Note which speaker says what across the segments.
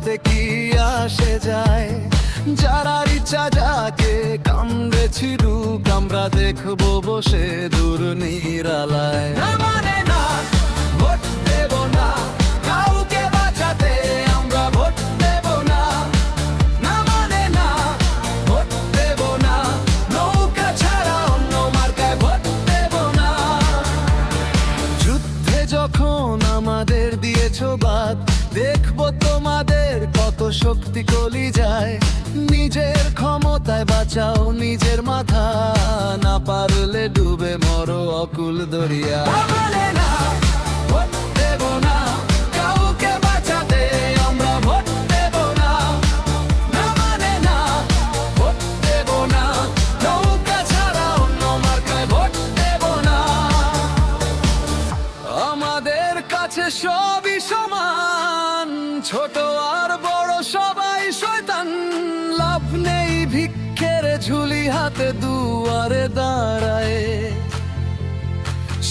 Speaker 1: তাতে কি আসে যায়? যারা ইচ্ছা যাকে কামড়ে ছিড়ুক, আমরা দেখবো বসে দূর নিরালায়। না মানে না, ভোট দেব না, কাউকে বাঁচাতে আমরা ভোট দেব না। না মানে না, ভোট দেব না, নৌকা ছাড়া অন্য মার্কায় ভোট দেব না। যুদ্ধে যখন আমাদের দিয়েছো বাদ, দেখবো তোমাদের কত শক্তি কলি যায়। নিজের ক্ষমতায় বাঁচাও নিজের মাথা, না পারলে ডুবে মরো অকুল দরিয়া। মানে না, ভোট দেব না, কাউকে বাঁচাতে আমরা ভোট দেব না। না মানে না, ভোট দেব না, নৌকা ছাড়া অন্য মার্কায় ভোট দেব না। আমাদের কাছে সবই সমান, ছোট আর বড় সবাই শয়তান। লাভ নেই ভিক্ষের ঝুলি হাতে দুয়ারে দাঁড়ায়,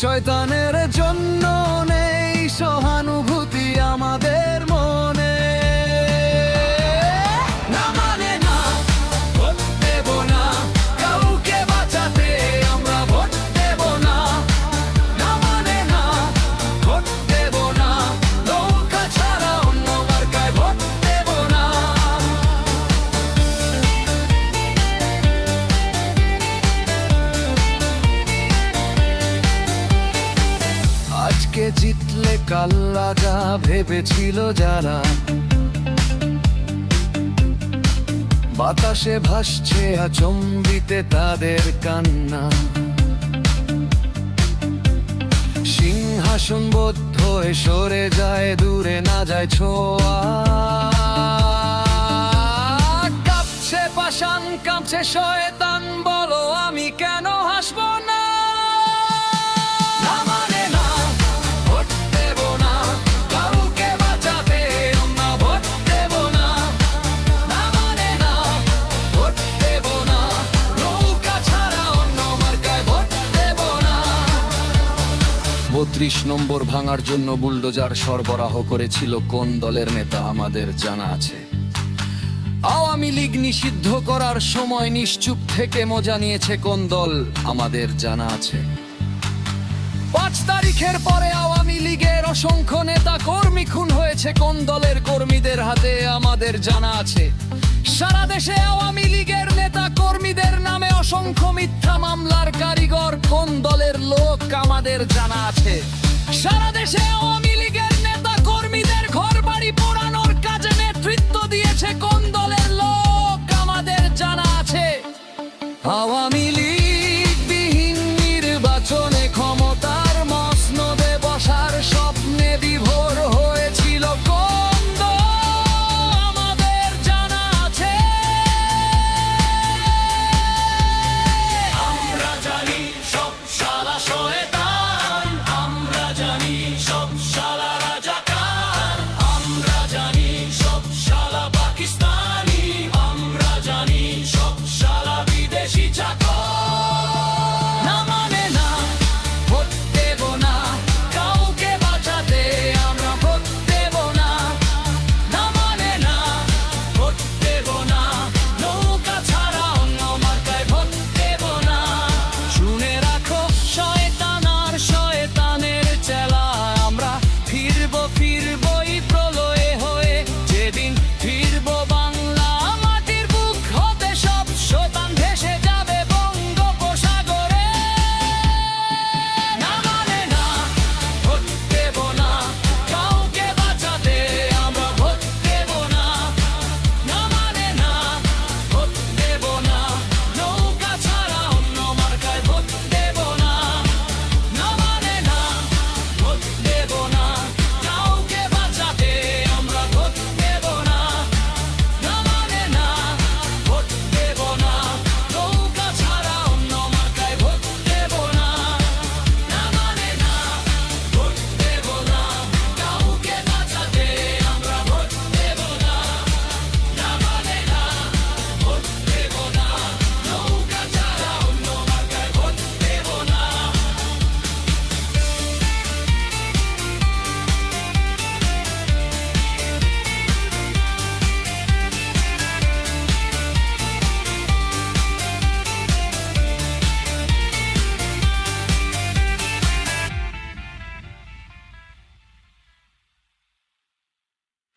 Speaker 1: শয়তানের জন্য নেই সহানুভূতি আমাদের মনে। না মানে না, ভোট দেব না, কাউকে বাঁচাতে আমরা ভোট দেব না। না মানে না, ভোট দেব না, নৌকা ছাড়া অন্য মার্কায় ভোট দেব না। আজকে জিতলে কাল লাগা ভেবেছিল যারা, বাতাসে ভাসছে আচম্বিতে তাদের কান্না। সিংহাসনবদ্ধ হয়ে সরে যায়, দূরে না যায় ছোঁয়া। কাঁপছে পাষাণ, কাঁপছে শয়তান, বলো আমি কেন হাসবো না? না মানে না, ভোট দেব না, কাউকে বাঁচাতে আমরা ভোট দেব না। না মানে না, ভোট দেব না, নৌকা ছাড়া অন্য মার্কায় ভোট দেব না। 32 নম্বর ভাঙার জন্য বুলডোজার সরবরাহ করেছিল কোন দলের নেতা আমাদের জানা আছে। আওয়ামী লীগ নিষিদ্ধ করার সময় নিশ্চুপ থেকে মজা নিয়েছে কোন দল আমাদের জানা আছে। 5 তারিখের পরে আওয়ামী লীগের অসংখ্য নেতা কর্মী খুন হয়েছে কোন দলের কর্মীদের হাতে আমাদের জানা আছে। সারা দেশে আওয়ামী লীগের নেতা কর্মীদের নামে অসংখ্য মিথ্যা মামলার কারিগর কোন দলের লোক আমাদের জানা আছে। সারা দেশে আওয়ামী লীগের নেতা কর্মীদের ঘর বাড়ি পোড়ানোর কাজে নেতৃত্ব দিয়েছে কোন দলের